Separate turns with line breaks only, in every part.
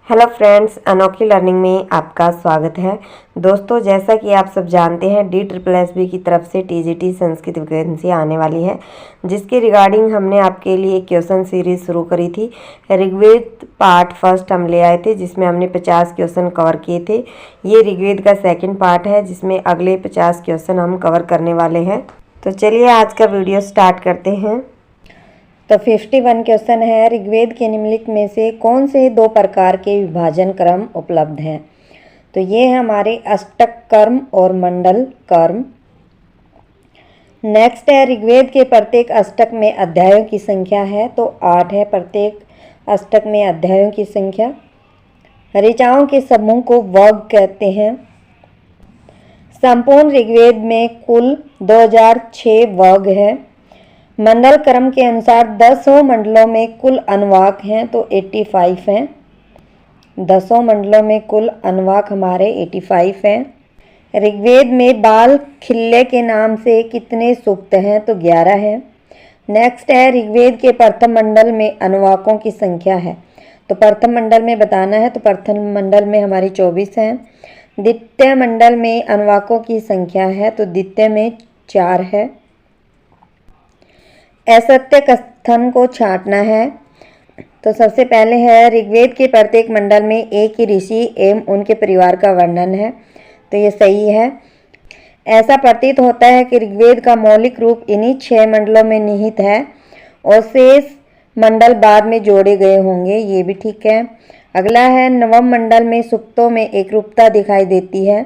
Hello friends, अनोखी learning में आपका स्वागत है। दोस्तों, जैसा कि आप सब जानते हैं DSSB की तरफ से TGT संस्कृत वैकेंसी आने वाली है, जिसके रिगार्डिंग हमने आपके लिए क्वेश्चन सीरीज शुरू करी थी। ऋग्वेद पार्ट फर्स्ट हम ले आए थे, जिसमें हमने 50 क्वेश्चन कवर किए थे। ये ऋग्वेद का सेकंड पार्ट है, जिसमें अगले 50 क्वेश्चन हम कवर करने वाले हैं। तो चलिए आज का वीडियो स्टार्ट करते हैं। तो 51 क्वेश्चन है, ऋग्वेद के निम्नलिखित में से कौन से दो प्रकार के विभाजन क्रम उपलब्ध हैं? तो ये है हमारे अष्टक कर्म और मंडल कर्म। नेक्स्ट है, ऋग्वेद के प्रत्येक अष्टक में अध्यायों की संख्या है, तो 8 है प्रत्येक अष्टक में अध्यायों की संख्या। ऋचाओं के समूह को वर्ग कहते हैं। संपूर्ण ऋग्वेद में कुल 2006 वर्ग है। मंडल क्रम के अनुसार 10 मंडलों में कुल अनुवाक हैं, तो 85 हैं। 10 मंडलों में कुल अनुवाक हमारे 85 हैं। ऋग्वेद में बाल खिल्ले के नाम से कितने सूक्त हैं? तो 11 हैं। नेक्स्ट है, ऋग्वेद के प्रथम मंडल में अनुवाकों की संख्या है, तो प्रथम मंडल में बताना है। तो प्रथम मंडल में हमारी 24 हैं। द्वितीय मंडल में अनुवाकों की संख्या है, तो द्वितीय में 4 है। असत्य कथन को छांटना है, तो सबसे पहले है, ऋग्वेद के प्रत्येक मंडल में एक ही ऋषि एवं उनके परिवार का वर्णन है, तो ये सही है। ऐसा प्रतीत होता है कि ऋग्वेद का मौलिक रूप इन्हीं 6 मंडलों में निहित है और शेष मंडल बाद में जोड़े गए होंगे, ये भी ठीक है। अगला है, नवम मंडल में सूक्तों में एकरूपता दिखाई देती है,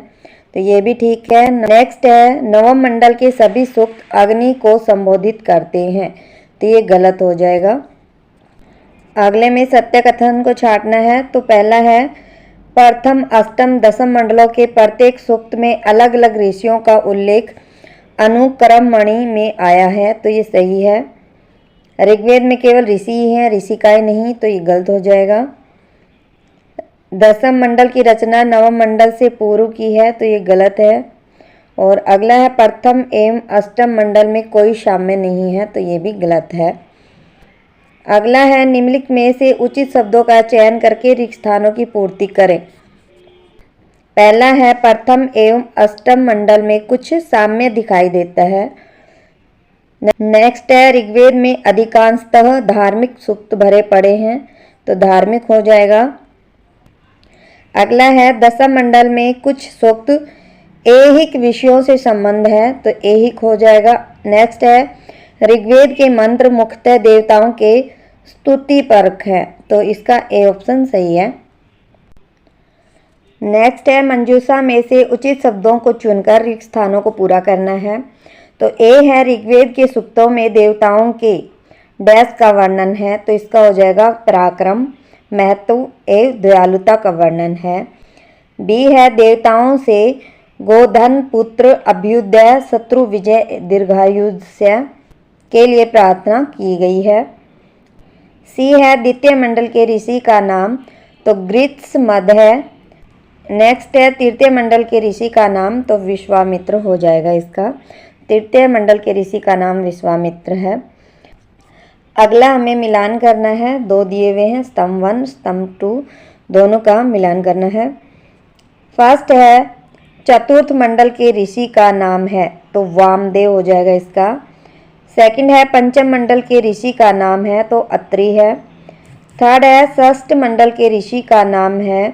तो ये भी ठीक है। नेक्स्ट है, नवम मंडल के सभी सूक्त अग्नि को संबोधित करते हैं, तो ये गलत हो जाएगा। अगले में सत्य कथन को छांटना है, तो पहला है, प्रथम अष्टम दसम मंडलों के प्रत्येक सूक्त में अलग अलग ऋषियों का उल्लेख अनुक्रम मणि में आया है, तो ये सही है। ऋग्वेद में केवल ऋषि ही हैं, ऋषिकाएं नहीं, तो ये गलत हो जाएगा। दसम मंडल की रचना नवम मंडल से पूर्व की है, तो ये गलत है। और अगला है, प्रथम एवं अष्टम मंडल में कोई साम्य नहीं है, तो ये भी गलत है। अगला है, निम्नलिखित में से उचित शब्दों का चयन करके रिक्त स्थानों की पूर्ति करें। पहला है, प्रथम एवं अष्टम मंडल में कुछ साम्य दिखाई देता है। नेक्स्ट है, ऋग्वेद में अधिकांशतः धार्मिक सूक्त भरे पड़े हैं, तो धार्मिक हो जाएगा। अगला है, दसम मंडल में कुछ सूक्त ऐहिक विषयों से संबंध है, तो ऐहिक हो जाएगा। नेक्स्ट है, ऋग्वेद के मंत्र मुख्यतः देवताओं के स्तुति परक है, तो इसका ए ऑप्शन सही है। नेक्स्ट है, मंजूषा में से उचित शब्दों को चुनकर रिक्त स्थानों को पूरा करना है, तो ए है, ऋग्वेद के सूक्तों में देवताओं के डैश का वर्णन है, तो इसका हो जाएगा पराक्रम, महत्व एवं दयालुता का वर्णन है। बी है, देवताओं से गोधन पुत्र अभ्युदय शत्रु विजय दीर्घायुष्य के लिए प्रार्थना की गई है। सी है, द्वितीय मंडल के ऋषि का नाम, तो गृत्समद है। नेक्स्ट है, तृतीय मंडल के ऋषि का नाम, तो विश्वामित्र हो जाएगा इसका। तृतीय मंडल के ऋषि का नाम विश्वामित्र है। अगला हमें मिलान करना है, 2 दिए हुए हैं, स्तंभ 1 स्तंभ 2 दोनों का मिलान करना है। फर्स्ट है, चतुर्थ मंडल के ऋषि का नाम है, तो वामदेव हो जाएगा इसका। सेकंड है, पंचम मंडल के ऋषि का नाम है, तो अत्रि है। थर्ड है, षष्ठ मंडल के ऋषि का नाम है,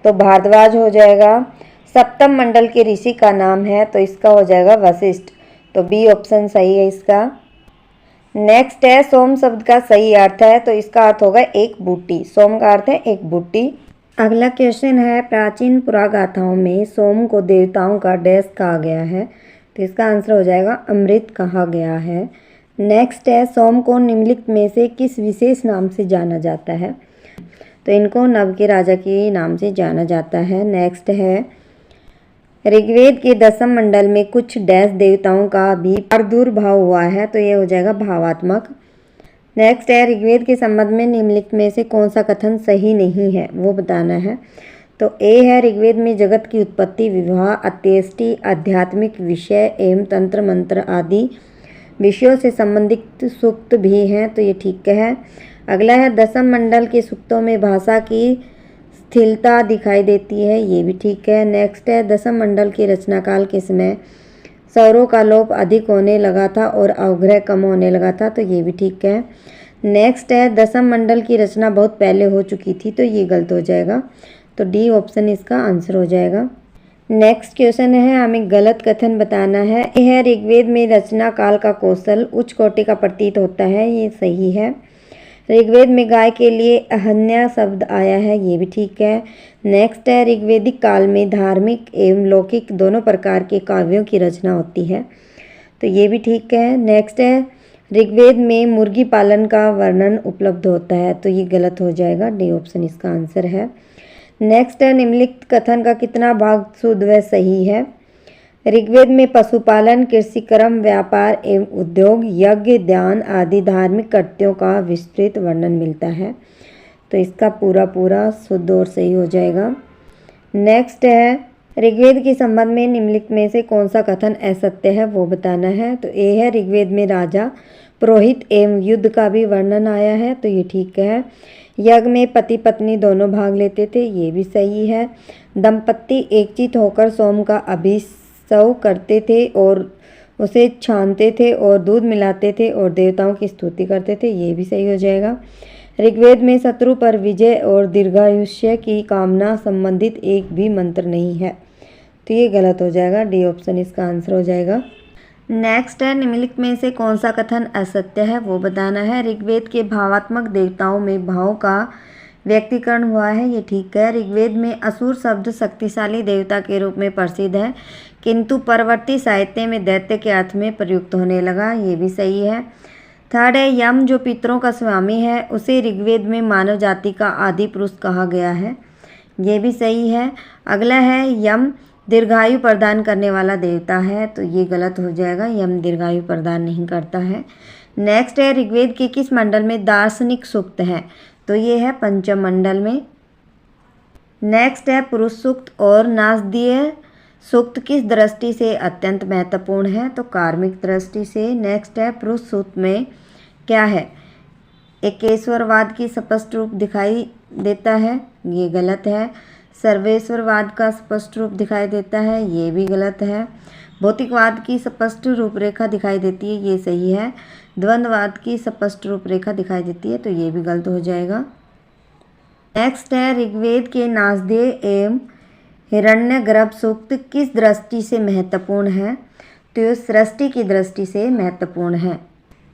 तो भारद्वाज हो जाएगा। सप्तम मंडल के ऋषि का नाम है, तो इसका हो जाएगा वशिष्ठ, तो बी ऑप्शन सही है इसका। नेक्स्ट है, सोम शब्द का सही अर्थ है, तो इसका अर्थ होगा एक बूटी। सोम का अर्थ है एक बूटी। अगला क्वेश्चन है, प्राचीन पुरागाथाओं में सोम को देवताओं का डैश कहा गया है, तो इसका आंसर हो जाएगा अमृत कहा गया है। नेक्स्ट है, सोम को निम्नलिखित में से किस विशेष नाम से जाना जाता है? तो इनको नव के राजा के नाम से जाना जाता है। नेक्स्ट है, ऋग्वेद के दसम मंडल में कुछ डैश देवताओं का भी प्रादुर्भाव हुआ है, तो ये हो जाएगा भावात्मक। नेक्स्ट है, ऋग्वेद के संबंध में निम्नलिखित में से कौन सा कथन सही नहीं है, वो बताना है। तो ए है, ऋग्वेद में जगत की उत्पत्ति, विवाह, अंत्येष्टि, आध्यात्मिक विषय एवं तंत्र मंत्र आदि विषयों से संबंधित सूक्त भी हैं, तो ये ठीक है। अगला है, दसम मंडल के सूक्तों में भाषा की स्थिरता दिखाई देती है, ये भी ठीक है। नेक्स्ट है दशम मंडल के रचनाकाल के समय स्वरों का लोप अधिक होने लगा था और अवग्रह कम होने लगा था, तो ये भी ठीक है। नेक्स्ट है दशम मंडल की रचना बहुत पहले हो चुकी थी, तो ये गलत हो जाएगा, तो डी ऑप्शन इसका आंसर हो जाएगा। नेक्स्ट क्वेश्चन है, हमें गलत कथन बताना है। यह ऋग्वेद में रचना काल का कौशल उच्च कोटि का प्रतीत होता है, ये सही है। ऋग्वेद में गाय के लिए अहन्या शब्द आया है, ये भी ठीक है। नेक्स्ट है ऋग्वेदिक काल में धार्मिक एवं लौकिक दोनों प्रकार के काव्यों की रचना होती है, तो ये भी ठीक है। नेक्स्ट है ऋग्वेद में मुर्गी पालन का वर्णन उपलब्ध होता है, तो ये गलत हो जाएगा, डी ऑप्शन इसका आंसर है। नेक्स्ट है निम्नलिखित कथन का कितना भाग शुद्ध व सही है। ऋग्वेद में पशुपालन, कृषि कर्म, व्यापार एवं उद्योग, यज्ञ, ध्यान आदि धार्मिक कृत्यों का विस्तृत वर्णन मिलता है, तो इसका पूरा शुद्ध और सही हो जाएगा। नेक्स्ट है ऋग्वेद के संबंध में निम्नलिखित में से कौन सा कथन असत्य है, वो बताना है। तो ए है ऋग्वेद में राजा, पुरोहित एवं युद्ध का भी वर्णन आया है, तो ये ठीक है। यज्ञ में पति पत्नी दोनों भाग लेते थे, ये भी सही है। दंपत्ति एकचित होकर सोम का अभिषेक करते थे और उसे छानते थे और दूध मिलाते थे और देवताओं की स्तुति करते थे, ये भी सही हो जाएगा। ऋग्वेद में शत्रु पर विजय और दीर्घायुष्य की कामना संबंधित एक भी मंत्र नहीं है, तो ये गलत हो जाएगा, डी ऑप्शन इसका आंसर हो जाएगा। नेक्स्ट है निम्नलिखित में से कौन सा कथन असत्य है, वो बताना है। ऋग्वेद के भावात्मक देवताओं में भाव का व्यक्तीकरण हुआ है, ये ठीक है। ऋग्वेद में असुर शब्द शक्तिशाली देवता के रूप में प्रसिद्ध है, किंतु परवर्ती साहित्य में दैत्य के अर्थ में प्रयुक्त होने लगा, ये भी सही है। थर्ड है यम जो पितरों का स्वामी है, उसे ऋग्वेद में मानव जाति का आदि पुरुष कहा गया है, ये भी सही है। अगला है यम दीर्घायु प्रदान करने वाला देवता है, तो ये गलत हो जाएगा, यम दीर्घायु प्रदान नहीं करता है। नेक्स्ट है ऋग्वेद के किस मंडल में दार्शनिक सूक्त है, तो ये है पंचम मंडल में। नेक्स्ट है पुरुष सूक्त और नासदीय सूक्त किस दृष्टि से अत्यंत महत्वपूर्ण है, तो कार्मिक दृष्टि से। नेक्स्ट है पुरुष सूक्त में क्या है, एकेश्वरवाद की स्पष्ट रूप दिखाई देता है, ये गलत है। सर्वेश्वरवाद का स्पष्ट रूप दिखाई देता है, ये भी गलत है। भौतिकवाद की स्पष्ट रूपरेखा दिखाई देती है, ये सही है। द्वंद्ववाद की स्पष्ट रूपरेखा दिखाई देती है, तो ये भी गलत हो जाएगा। नेक्स्ट है ऋग्वेद के नासदीय एवं हिरण्यगर्भ सूक्त किस दृष्टि से महत्वपूर्ण है, तो ये सृष्टि की दृष्टि से महत्वपूर्ण है।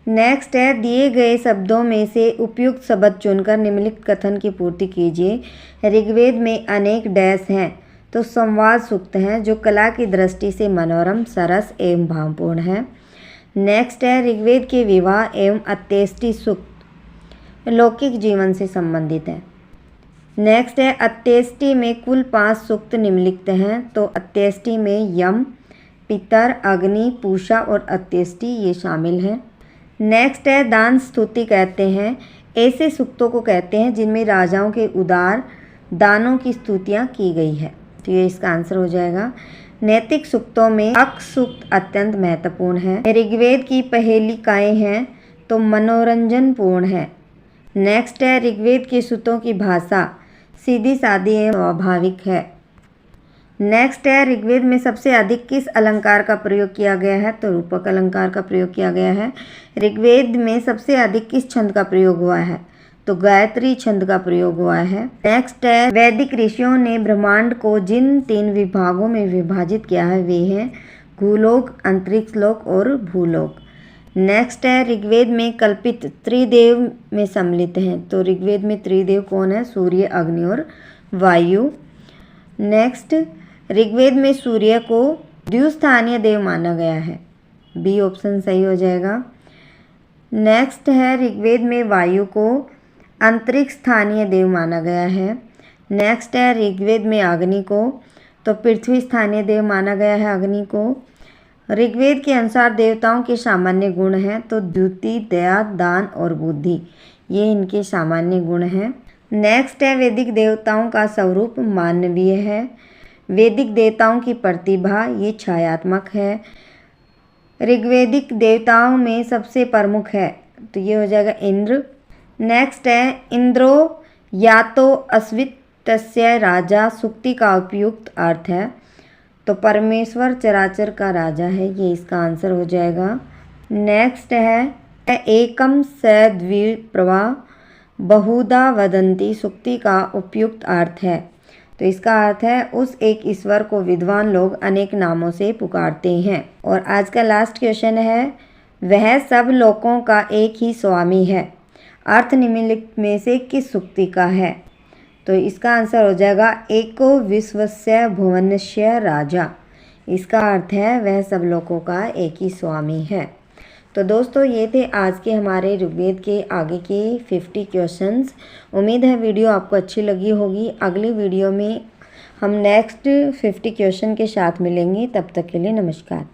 नेक्स्ट है दिए गए शब्दों में से उपयुक्त शब्द चुनकर निम्नलिखित कथन की पूर्ति कीजिए। ऋग्वेद में अनेक डैश हैं, तो संवाद सूक्त हैं जो कला की दृष्टि से मनोरम, सरस एवं भावपूर्ण है। नेक्स्ट है ऋग्वेद के विवाह एवं अंत्येष्टि सूक्त लौकिक जीवन से संबंधित है। नेक्स्ट है अंत्येष्टि में कुल 5 सूक्त निम्नलिखित हैं, तो अंत्येष्टि में यम, पितर, अग्नि, पूषा और अंत्येष्टि ये शामिल हैं। नेक्स्ट है दान स्तुति कहते हैं, ऐसे सूक्तों को कहते हैं जिनमें राजाओं के उदार दानों की स्तुतियाँ की गई है, तो ये इसका आंसर हो जाएगा। नैतिक सूक्तों में अक सूक्त अत्यंत महत्वपूर्ण है। ऋग्वेद की पहेलिकाएँ हैं तो मनोरंजनपूर्ण है। नेक्स्ट है ऋग्वेद के सूक्तों की भाषा सीधी सादी एवं स्वाभाविक है। नेक्स्ट है ऋग्वेद में सबसे अधिक किस अलंकार का प्रयोग किया गया है, तो रूपक अलंकार का प्रयोग किया गया है। ऋग्वेद में सबसे अधिक किस छंद का प्रयोग हुआ है, तो गायत्री छंद का प्रयोग हुआ है। नेक्स्ट है वैदिक ऋषियों ने ब्रह्मांड को जिन 3 विभागों में विभाजित किया है वे हैं भूलोक, अंतरिक्ष लोक और भूलोक। नेक्स्ट है ऋग्वेद में कल्पित त्रिदेव में सम्मिलित हैं, तो ऋग्वेद में त्रिदेव कौन है, सूर्य, अग्नि और वायु। नेक्स्ट ऋग्वेद में सूर्य को द्विस्थानीय देव माना गया है, बी ऑप्शन सही हो जाएगा। नेक्स्ट है ऋग्वेद में वायु को अंतरिक्ष स्थानीय देव माना गया है। नेक्स्ट है ऋग्वेद में अग्नि को तो पृथ्वी स्थानीय देव माना गया है, अग्नि को। ऋग्वेद के अनुसार देवताओं के सामान्य गुण हैं, तो द्युति, दया, दान और बुद्धि ये इनके सामान्य गुण हैं। नेक्स्ट है वैदिक देवताओं का स्वरूप मानवीय है। वैदिक देवताओं की प्रतिभा ये छायात्मक है। ऋग्वेदिक देवताओं में सबसे प्रमुख है, तो ये हो जाएगा इंद्र। नेक्स्ट है इंद्रो या तो अश्वित तस्य राजा सुक्ति का उपयुक्त अर्थ है। तो परमेश्वर चराचर का राजा है, ये इसका आंसर हो जाएगा। नेक्स्ट है एकम स द्विप्रभा बहुधा वदंती सुक्ति का उपयुक्त अर्थ है। तो इसका अर्थ है उस एक ईश्वर को विद्वान लोग अनेक नामों से पुकारते हैं। और आज का लास्ट क्वेश्चन है वह सब लोगों का एक ही स्वामी है, अर्थ निम्नलिखित में से किस सुक्ति का है। तो इसका आंसर हो जाएगा एको विश्वस्य भुवनस्य राजा। इसका अर्थ है वह सब लोगों का एक ही स्वामी है। तो दोस्तों ये थे आज के हमारे ऋग्वेद के आगे के 50 क्वेश्चंस। उम्मीद है वीडियो आपको अच्छी लगी होगी। अगली वीडियो में हम नेक्स्ट 50 क्वेश्चन के साथ मिलेंगे। तब तक के लिए नमस्कार।